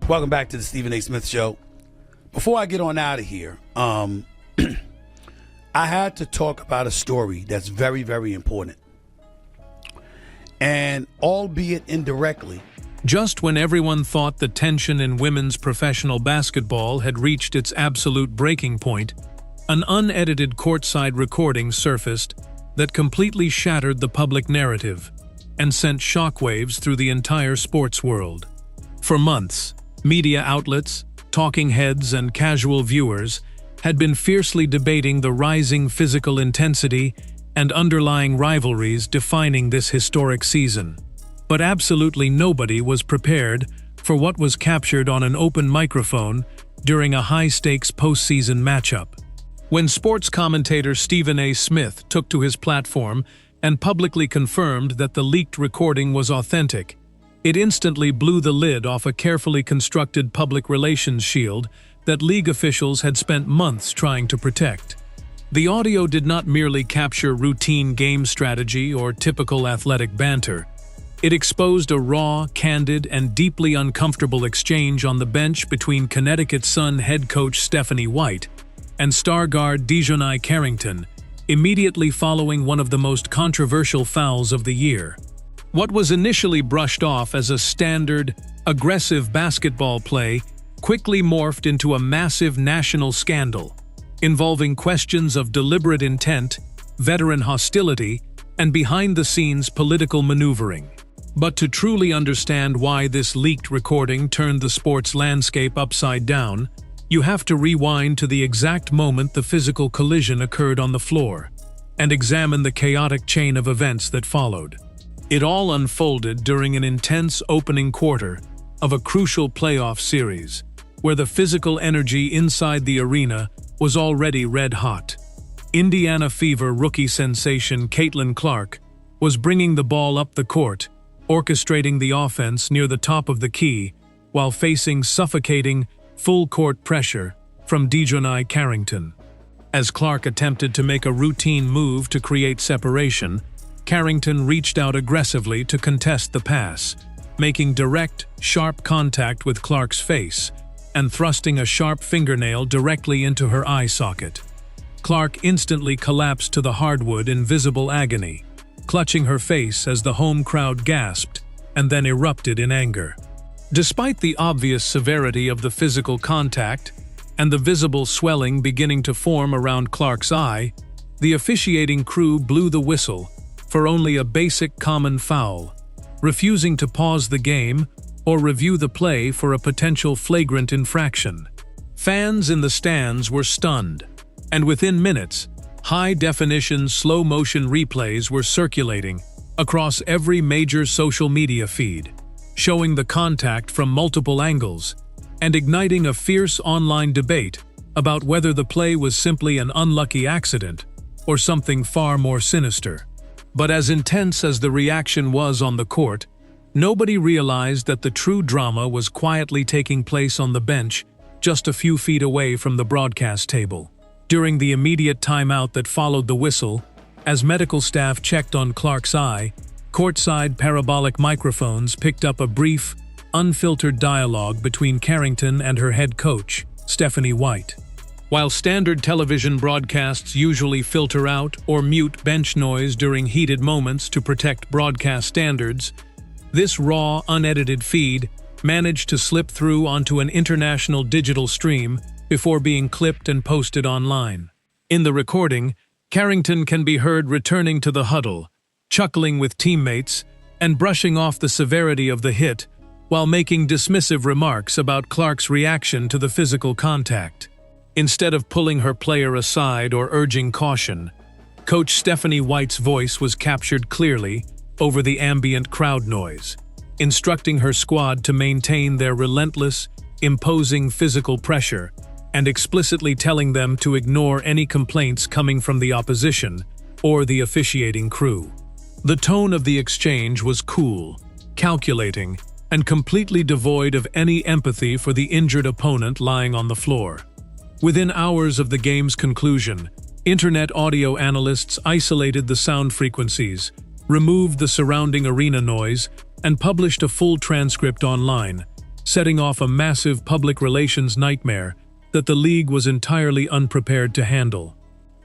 Welcome back to the Stephen A. Smith Show. Before I get on out of here, I had to talk about a story that's very, very important. And albeit indirectly, just when everyone thought the tension in women's professional basketball had reached its absolute breaking point, an unedited courtside recording surfaced that completely shattered the public narrative and sent shockwaves through the entire sports world. For months, media outlets, talking heads, and casual viewers had been fiercely debating the rising physical intensity and underlying rivalries defining this historic season. But absolutely nobody was prepared for what was captured on an open microphone during a high-stakes postseason matchup. When sports commentator Stephen A. Smith took to his platform and publicly confirmed that the leaked recording was authentic, it instantly blew the lid off a carefully constructed public relations shield that league officials had spent months trying to protect. The audio did not merely capture routine game strategy or typical athletic banter. It exposed a raw, candid, and deeply uncomfortable exchange on the bench between Connecticut Sun head coach Stephanie White and star guard Dijonai Carrington, immediately following one of the most controversial fouls of the year. What was initially brushed off as a standard, aggressive basketball play quickly morphed into a massive national scandal, involving questions of deliberate intent, veteran hostility, and behind-the-scenes political maneuvering. But to truly understand why this leaked recording turned the sports landscape upside down, you have to rewind to the exact moment the physical collision occurred on the floor, and examine the chaotic chain of events that followed. It all unfolded during an intense opening quarter of a crucial playoff series, where the physical energy inside the arena was already red-hot. Indiana Fever rookie sensation Caitlin Clark was bringing the ball up the court, orchestrating the offense near the top of the key, while facing suffocating, full-court pressure from Dijonai Carrington. As Clark attempted to make a routine move to create separation, Carrington reached out aggressively to contest the pass, making direct, sharp contact with Clark's face and thrusting a sharp fingernail directly into her eye socket. Clark instantly collapsed to the hardwood in visible agony, clutching her face as the home crowd gasped and then erupted in anger. Despite the obvious severity of the physical contact and the visible swelling beginning to form around Clark's eye, the officiating crew blew the whistle for only a basic common foul, refusing to pause the game or review the play for a potential flagrant infraction. Fans in the stands were stunned, and within minutes, high-definition slow-motion replays were circulating across every major social media feed, showing the contact from multiple angles and igniting a fierce online debate about whether the play was simply an unlucky accident or something far more sinister. But as intense as the reaction was on the court, nobody realized that the true drama was quietly taking place on the bench just a few feet away from the broadcast table. During the immediate timeout that followed the whistle, as medical staff checked on Clark's eye, courtside parabolic microphones picked up a brief, unfiltered dialogue between Carrington and her head coach, Stephanie White. While standard television broadcasts usually filter out or mute bench noise during heated moments to protect broadcast standards, this raw, unedited feed managed to slip through onto an international digital stream before being clipped and posted online. In the recording, Carrington can be heard returning to the huddle, chuckling with teammates and brushing off the severity of the hit while making dismissive remarks about Clark's reaction to the physical contact. Instead of pulling her player aside or urging caution, Coach Stephanie White's voice was captured clearly over the ambient crowd noise, instructing her squad to maintain their relentless, imposing physical pressure and explicitly telling them to ignore any complaints coming from the opposition or the officiating crew. The tone of the exchange was cool, calculating, and completely devoid of any empathy for the injured opponent lying on the floor. Within hours of the game's conclusion, internet audio analysts isolated the sound frequencies, removed the surrounding arena noise, and published a full transcript online, setting off a massive public relations nightmare that the league was entirely unprepared to handle.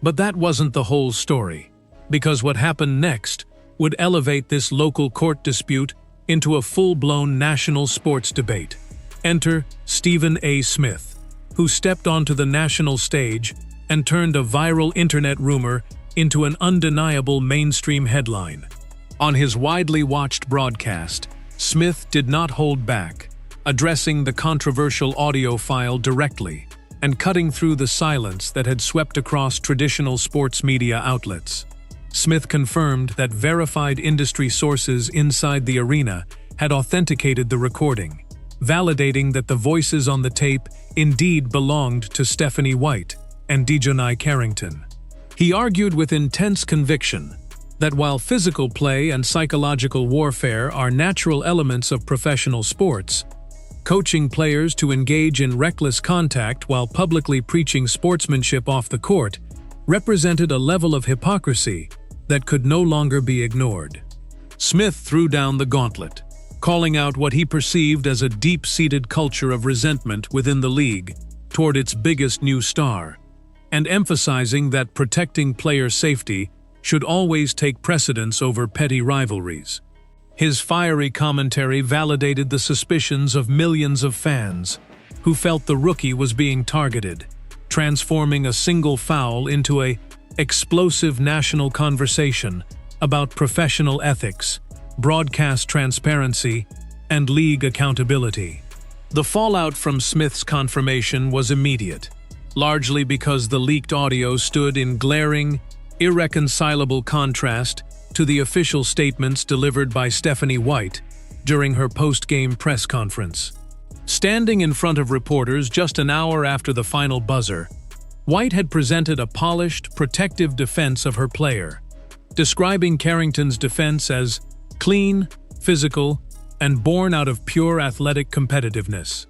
But that wasn't the whole story, because what happened next would elevate this local court dispute into a full-blown national sports debate. Enter Stephen A. Smith, who stepped onto the national stage and turned a viral internet rumor into an undeniable mainstream headline. On his widely watched broadcast, Smith did not hold back, addressing the controversial audio file directly and cutting through the silence that had swept across traditional sports media outlets. Smith confirmed that verified industry sources inside the arena had authenticated the recording, validating that the voices on the tape indeed belonged to Stephanie White and Dijonai Carrington. He argued with intense conviction that while physical play and psychological warfare are natural elements of professional sports, coaching players to engage in reckless contact while publicly preaching sportsmanship off the court represented a level of hypocrisy that could no longer be ignored. Smith threw down the gauntlet, calling out what he perceived as a deep-seated culture of resentment within the league toward its biggest new star, and emphasizing that protecting player safety should always take precedence over petty rivalries. His fiery commentary validated the suspicions of millions of fans who felt the rookie was being targeted, transforming a single foul into an explosive national conversation about professional ethics, broadcast transparency, and league accountability. The fallout from Smith's confirmation was immediate, largely because the leaked audio stood in glaring, irreconcilable contrast to the official statements delivered by Stephanie White during her post-game press conference. Standing in front of reporters just an hour after the final buzzer, White had presented a polished, protective defense of her player, describing Carrington's defense as clean, physical, and born out of pure athletic competitiveness.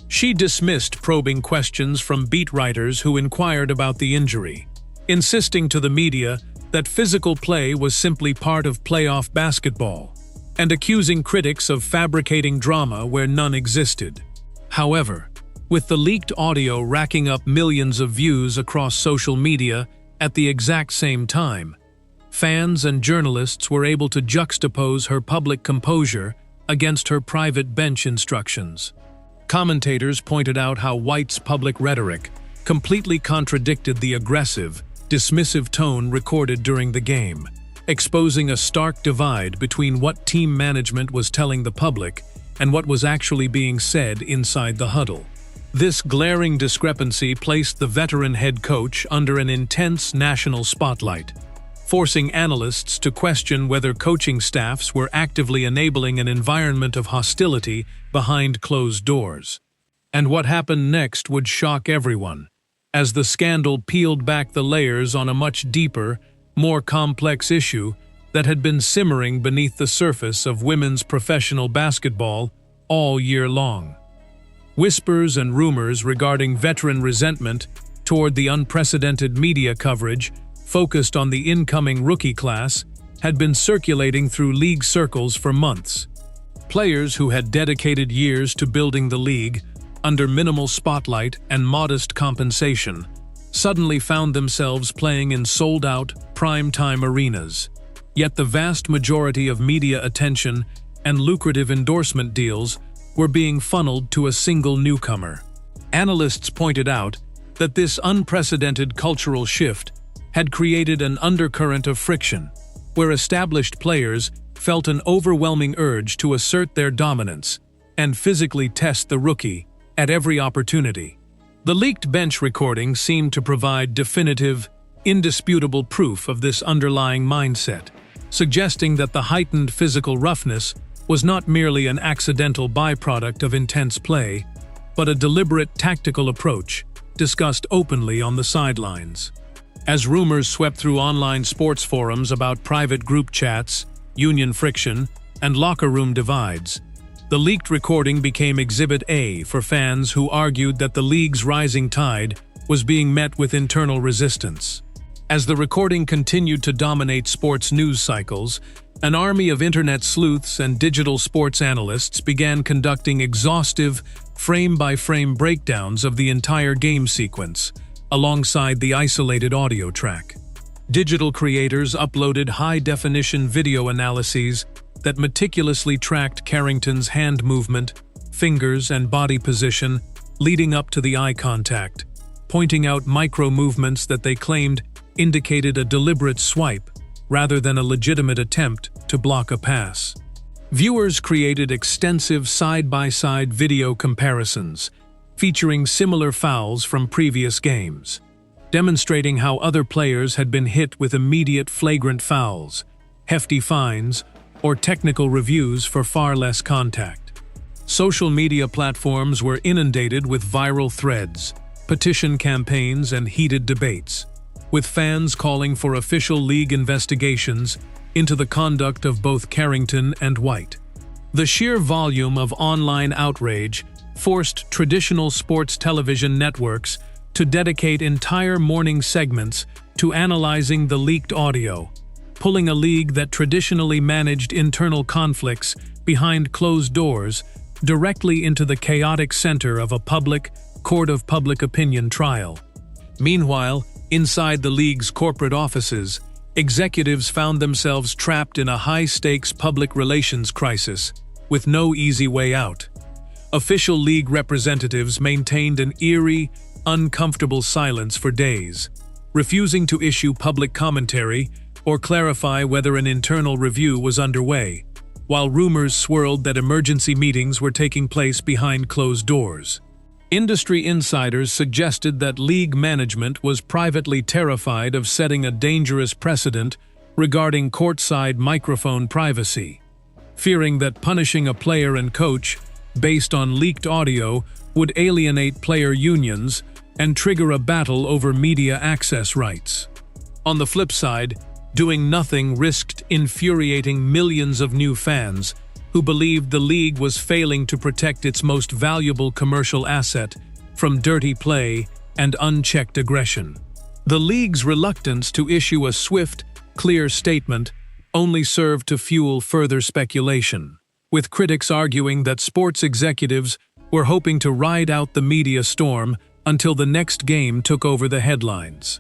She dismissed probing questions from beat writers who inquired about the injury, insisting to the media that physical play was simply part of playoff basketball, and accusing critics of fabricating drama where none existed. However, with the leaked audio racking up millions of views across social media at the exact same time, fans and journalists were able to juxtapose her public composure against her private bench instructions. Commentators pointed out how White's public rhetoric completely contradicted the aggressive, dismissive tone recorded during the game, exposing a stark divide between what team management was telling the public and what was actually being said inside the huddle. This glaring discrepancy placed the veteran head coach under an intense national spotlight, forcing analysts to question whether coaching staffs were actively enabling an environment of hostility behind closed doors. And what happened next would shock everyone, as the scandal peeled back the layers on a much deeper, more complex issue that had been simmering beneath the surface of women's professional basketball all year long. Whispers and rumors regarding veteran resentment toward the unprecedented media coverage focused on the incoming rookie class had been circulating through league circles for months. Players who had dedicated years to building the league under minimal spotlight and modest compensation suddenly found themselves playing in sold-out, prime-time arenas. Yet the vast majority of media attention and lucrative endorsement deals were being funneled to a single newcomer. Analysts pointed out that this unprecedented cultural shift had created an undercurrent of friction, where established players felt an overwhelming urge to assert their dominance and physically test the rookie at every opportunity. The leaked bench recording seemed to provide definitive, indisputable proof of this underlying mindset, suggesting that the heightened physical roughness was not merely an accidental byproduct of intense play, but a deliberate tactical approach discussed openly on the sidelines. As rumors swept through online sports forums about private group chats, union friction, and locker room divides, the leaked recording became Exhibit A for fans who argued that the league's rising tide was being met with internal resistance. As the recording continued to dominate sports news cycles, An army of internet sleuths and digital sports analysts began conducting exhaustive, frame-by-frame breakdowns of the entire game sequence, alongside the isolated audio track. Digital creators uploaded high-definition video analyses that meticulously tracked Carrington's hand movement, fingers, and body position leading up to the eye contact, pointing out micro-movements that they claimed indicated a deliberate swipe rather than a legitimate attempt to block a pass. Viewers created extensive side-by-side video comparisons, featuring similar fouls from previous games, demonstrating how other players had been hit with immediate flagrant fouls, hefty fines, or technical reviews for far less contact. Social media platforms were inundated with viral threads, petition campaigns, and heated debates, with fans calling for official league investigations into the conduct of both Carrington and White. The sheer volume of online outrage forced traditional sports television networks to dedicate entire morning segments to analyzing the leaked audio, pulling a league that traditionally managed internal conflicts behind closed doors directly into the chaotic center of a public, court of public opinion trial. Meanwhile, inside the league's corporate offices, executives found themselves trapped in a high-stakes public relations crisis, with no easy way out. Official league representatives maintained an eerie, uncomfortable silence for days, refusing to issue public commentary or clarify whether an internal review was underway, while rumors swirled that emergency meetings were taking place behind closed doors. Industry insiders suggested that league management was privately terrified of setting a dangerous precedent regarding courtside microphone privacy, fearing that punishing a player and coach based on leaked audio would alienate player unions and trigger a battle over media access rights. On the flip side, doing nothing risked infuriating millions of new fans who believed the league was failing to protect its most valuable commercial asset from dirty play and unchecked aggression. The league's reluctance to issue a swift, clear statement only served to fuel further speculation, with critics arguing that sports executives were hoping to ride out the media storm until the next game took over the headlines.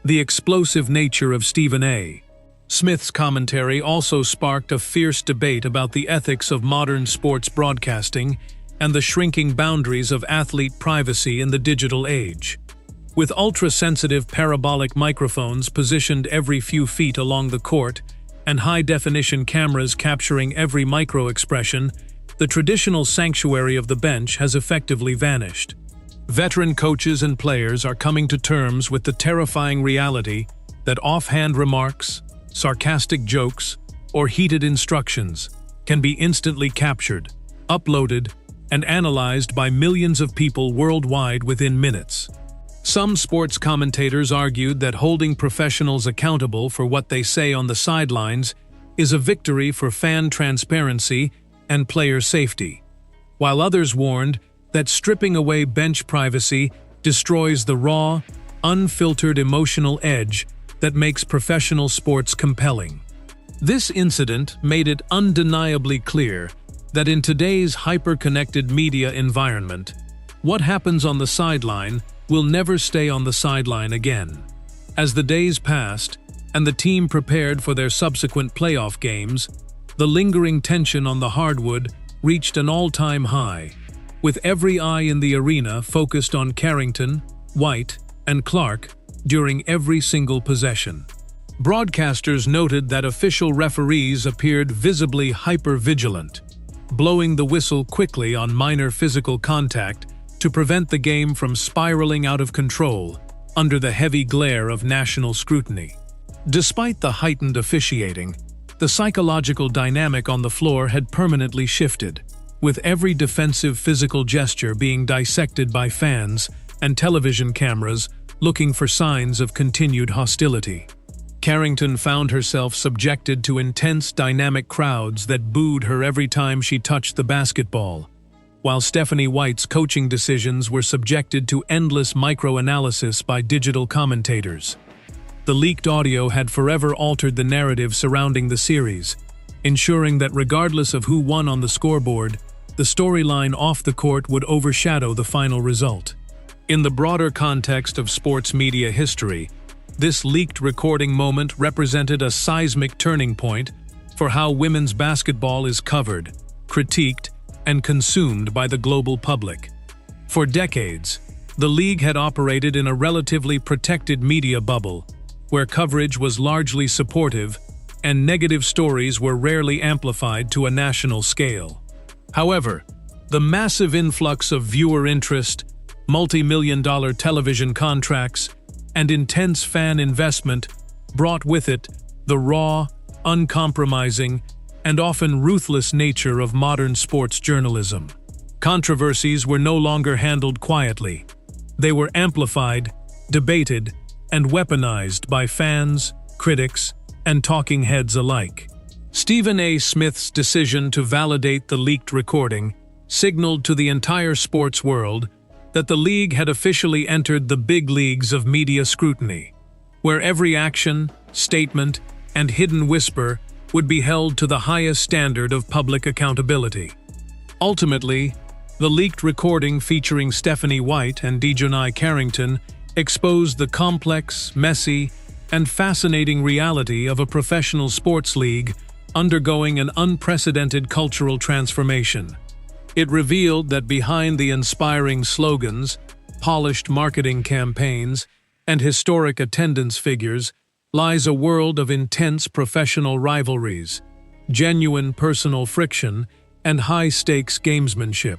The explosive nature of Stephen A. Smith's commentary also sparked a fierce debate about the ethics of modern sports broadcasting and the shrinking boundaries of athlete privacy in the digital age. With ultra-sensitive parabolic microphones positioned every few feet along the court and high-definition cameras capturing every micro-expression, the traditional sanctuary of the bench has effectively vanished. Veteran coaches and players are coming to terms with the terrifying reality that offhand remarks, sarcastic jokes, or heated instructions can be instantly captured, uploaded, and analyzed by millions of people worldwide within minutes. Some sports commentators argued that holding professionals accountable for what they say on the sidelines is a victory for fan transparency and player safety, while others warned that stripping away bench privacy destroys the raw, unfiltered emotional edge that makes professional sports compelling. This incident made it undeniably clear that in today's hyper-connected media environment, what happens on the sideline will never stay on the sideline again. As the days passed and the team prepared for their subsequent playoff games, the lingering tension on the hardwood reached an all-time high, with every eye in the arena focused on Carrington, White, and Clark during every single possession. Broadcasters noted that official referees appeared visibly hyper-vigilant, blowing the whistle quickly on minor physical contact to prevent the game from spiraling out of control under the heavy glare of national scrutiny. Despite the heightened officiating, the psychological dynamic on the floor had permanently shifted, with every defensive physical gesture being dissected by fans and television cameras looking for signs of continued hostility. Carrington found herself subjected to intense dynamic crowds that booed her every time she touched the basketball, while Stephanie White's coaching decisions were subjected to endless micro-analysis by digital commentators. The leaked audio had forever altered the narrative surrounding the series, ensuring that regardless of who won on the scoreboard, the storyline off the court would overshadow the final result. In the broader context of sports media history, this leaked recording moment represented a seismic turning point for how women's basketball is covered, critiqued, and consumed by the global public. For decades, the league had operated in a relatively protected media bubble, where coverage was largely supportive and negative stories were rarely amplified to a national scale. However, the massive influx of viewer interest, multi-million-dollar television contracts, and intense fan investment brought with it the raw, uncompromising, and often ruthless nature of modern sports journalism. Controversies were no longer handled quietly. They were amplified, debated, and weaponized by fans, critics, and talking heads alike. Stephen A. Smith's decision to validate the leaked recording signaled to the entire sports world that the league had officially entered the big leagues of media scrutiny, where every action, statement, and hidden whisper would be held to the highest standard of public accountability. Ultimately, the leaked recording featuring Stephanie White and Dijonai Carrington exposed the complex, messy, and fascinating reality of a professional sports league undergoing an unprecedented cultural transformation. It revealed that behind the inspiring slogans, polished marketing campaigns, and historic attendance figures lies a world of intense professional rivalries, genuine personal friction, and high-stakes gamesmanship.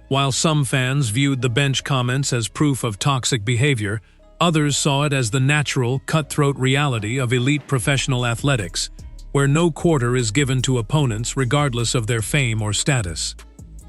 While some fans viewed the bench comments as proof of toxic behavior, others saw it as the natural, cutthroat reality of elite professional athletics, where no quarter is given to opponents regardless of their fame or status.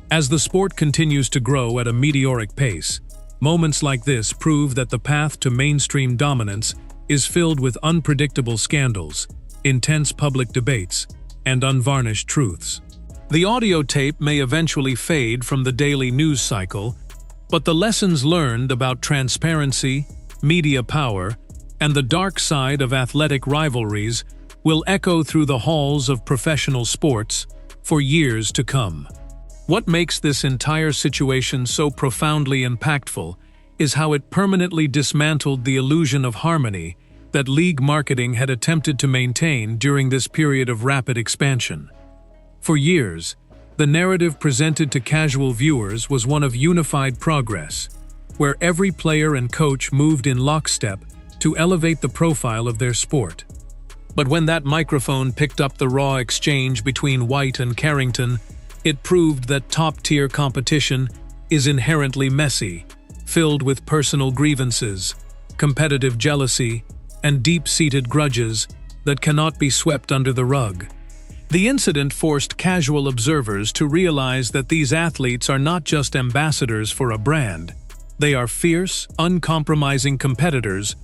As the sport continues to grow at a meteoric pace, moments like this prove that the path to mainstream dominance is filled with unpredictable scandals, intense public debates, and unvarnished truths. The audio tape may eventually fade from the daily news cycle, but the lessons learned about transparency, media power, and the dark side of athletic rivalries will echo through the halls of professional sports for years to come. What makes this entire situation so profoundly impactful is how it permanently dismantled the illusion of harmony that league marketing had attempted to maintain during this period of rapid expansion. For years, the narrative presented to casual viewers was one of unified progress, where every player and coach moved in lockstep to elevate the profile of their sport. But when that microphone picked up the raw exchange between White and Carrington, it proved that top-tier competition is inherently messy, filled with personal grievances, competitive jealousy, and deep-seated grudges that cannot be swept under the rug. The incident forced casual observers to realize that these athletes are not just ambassadors for a brand. They are fierce, uncompromising competitors